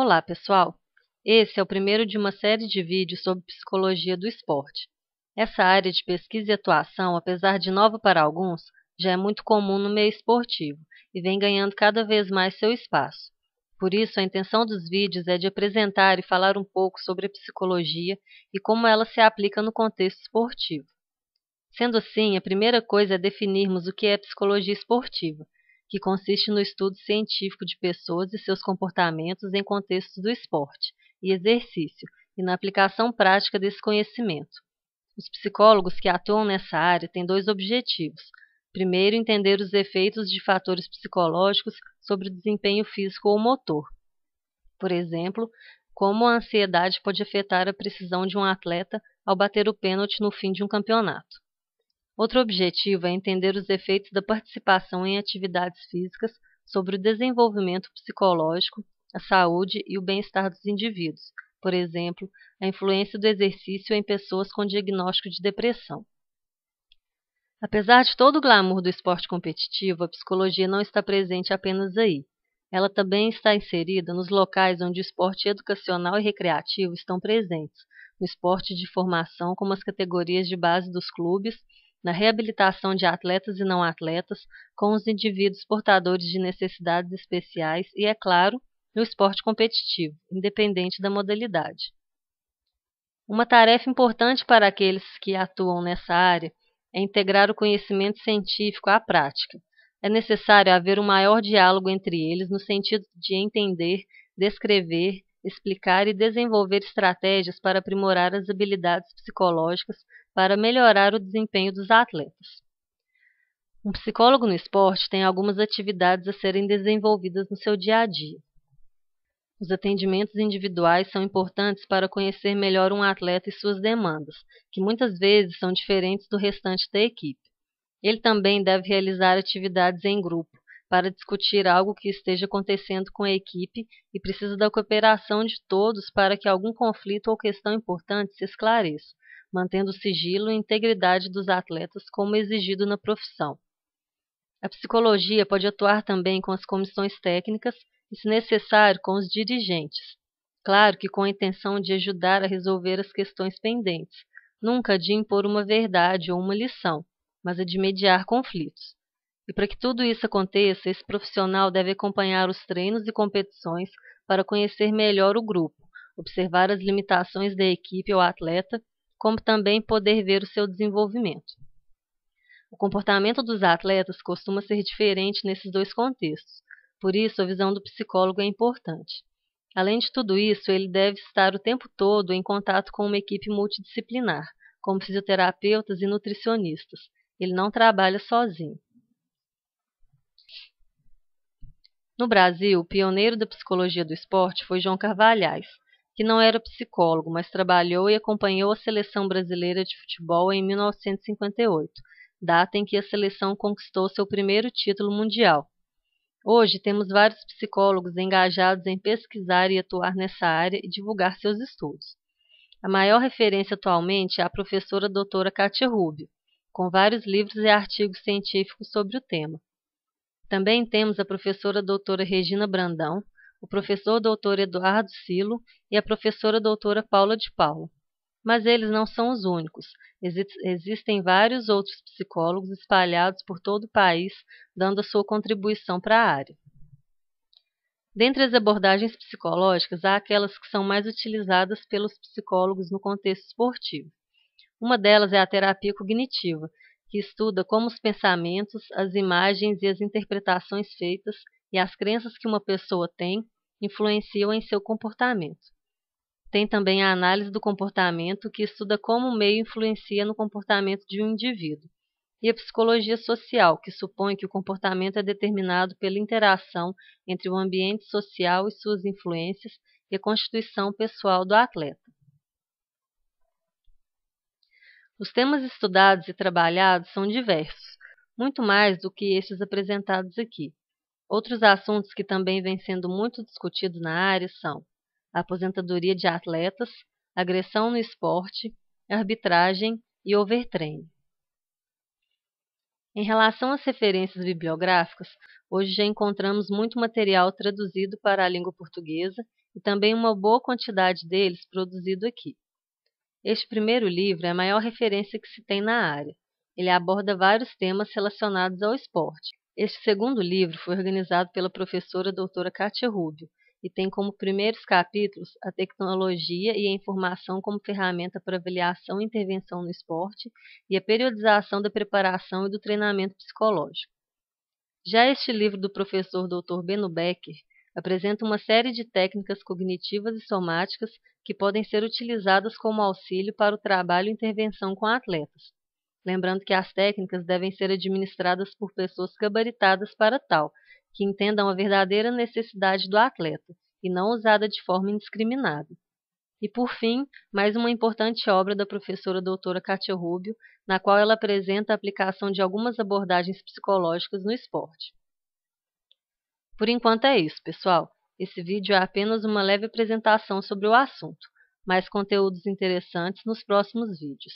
Olá, pessoal! Esse é o primeiro de uma série de vídeos sobre psicologia do esporte. Essa área de pesquisa e atuação, apesar de nova para alguns, já é muito comum no meio esportivo e vem ganhando cada vez mais seu espaço. Por isso, a intenção dos vídeos é de apresentar e falar um pouco sobre a psicologia e como ela se aplica no contexto esportivo. Sendo assim, a primeira coisa é definirmos o que é psicologia esportiva, que consiste no estudo científico de pessoas e seus comportamentos em contextos do esporte e exercício, e na aplicação prática desse conhecimento. Os psicólogos que atuam nessa área têm dois objetivos. Primeiro, entender os efeitos de fatores psicológicos sobre o desempenho físico ou motor. Por exemplo, como a ansiedade pode afetar a precisão de um atleta ao bater o pênalti no fim de um campeonato. Outro objetivo é entender os efeitos da participação em atividades físicas sobre o desenvolvimento psicológico, a saúde e o bem-estar dos indivíduos, por exemplo, a influência do exercício em pessoas com diagnóstico de depressão. Apesar de todo o glamour do esporte competitivo, a psicologia não está presente apenas aí. Ela também está inserida nos locais onde o esporte educacional e recreativo estão presentes, no esporte de formação, como as categorias de base dos clubes, na reabilitação de atletas e não atletas, com os indivíduos portadores de necessidades especiais e, é claro, no esporte competitivo, independente da modalidade. Uma tarefa importante para aqueles que atuam nessa área é integrar o conhecimento científico à prática. É necessário haver um maior diálogo entre eles no sentido de entender, descrever, explicar e desenvolver estratégias para aprimorar as habilidades psicológicas para melhorar o desempenho dos atletas. Um psicólogo no esporte tem algumas atividades a serem desenvolvidas no seu dia a dia. Os atendimentos individuais são importantes para conhecer melhor um atleta e suas demandas, que muitas vezes são diferentes do restante da equipe. Ele também deve realizar atividades em grupo, para discutir algo que esteja acontecendo com a equipe e precisa da cooperação de todos para que algum conflito ou questão importante se esclareça, mantendo o sigilo e integridade dos atletas como exigido na profissão. A psicologia pode atuar também com as comissões técnicas e, se necessário, com os dirigentes. Claro que com a intenção de ajudar a resolver as questões pendentes, nunca de impor uma verdade ou uma lição, mas a de mediar conflitos. E para que tudo isso aconteça, esse profissional deve acompanhar os treinos e competições para conhecer melhor o grupo, observar as limitações da equipe ou atleta, como também poder ver o seu desenvolvimento. O comportamento dos atletas costuma ser diferente nesses dois contextos, por isso a visão do psicólogo é importante. Além de tudo isso, ele deve estar o tempo todo em contato com uma equipe multidisciplinar, como fisioterapeutas e nutricionistas. Ele não trabalha sozinho. No Brasil, o pioneiro da psicologia do esporte foi João Carvalhais, que não era psicólogo, mas trabalhou e acompanhou a seleção brasileira de futebol em 1958, data em que a seleção conquistou seu primeiro título mundial. Hoje, temos vários psicólogos engajados em pesquisar e atuar nessa área e divulgar seus estudos. A maior referência atualmente é a professora doutora Kátia Rubio, com vários livros e artigos científicos sobre o tema. Também temos a professora doutora Regina Brandão, o professor doutor Eduardo Silo e a professora doutora Paula de Paula. Mas eles não são os únicos. Existem vários outros psicólogos espalhados por todo o país, dando a sua contribuição para a área. Dentre as abordagens psicológicas, há aquelas que são mais utilizadas pelos psicólogos no contexto esportivo. Uma delas é a terapia cognitiva, que estuda como os pensamentos, as imagens e as interpretações feitas e as crenças que uma pessoa tem influenciam em seu comportamento. Tem também a análise do comportamento, que estuda como o meio influencia no comportamento de um indivíduo. E a psicologia social, que supõe que o comportamento é determinado pela interação entre o ambiente social e suas influências e a constituição pessoal do atleta. Os temas estudados e trabalhados são diversos, muito mais do que estes apresentados aqui. Outros assuntos que também vêm sendo muito discutidos na área são a aposentadoria de atletas, agressão no esporte, arbitragem e overtraining. Em relação às referências bibliográficas, hoje já encontramos muito material traduzido para a língua portuguesa e também uma boa quantidade deles produzido aqui. Este primeiro livro é a maior referência que se tem na área. Ele aborda vários temas relacionados ao esporte. Este segundo livro foi organizado pela professora doutora Kátia Rubio e tem como primeiros capítulos a tecnologia e a informação como ferramenta para avaliação e intervenção no esporte e a periodização da preparação e do treinamento psicológico. Já este livro do professor Dr. Beno Becker apresenta uma série de técnicas cognitivas e somáticas que podem ser utilizadas como auxílio para o trabalho e intervenção com atletas. Lembrando que as técnicas devem ser administradas por pessoas gabaritadas para tal, que entendam a verdadeira necessidade do atleta, e não usada de forma indiscriminada. E, por fim, mais uma importante obra da professora doutora Kátia Rubio, na qual ela apresenta a aplicação de algumas abordagens psicológicas no esporte. Por enquanto é isso, pessoal. Esse vídeo é apenas uma leve apresentação sobre o assunto. Mais conteúdos interessantes nos próximos vídeos.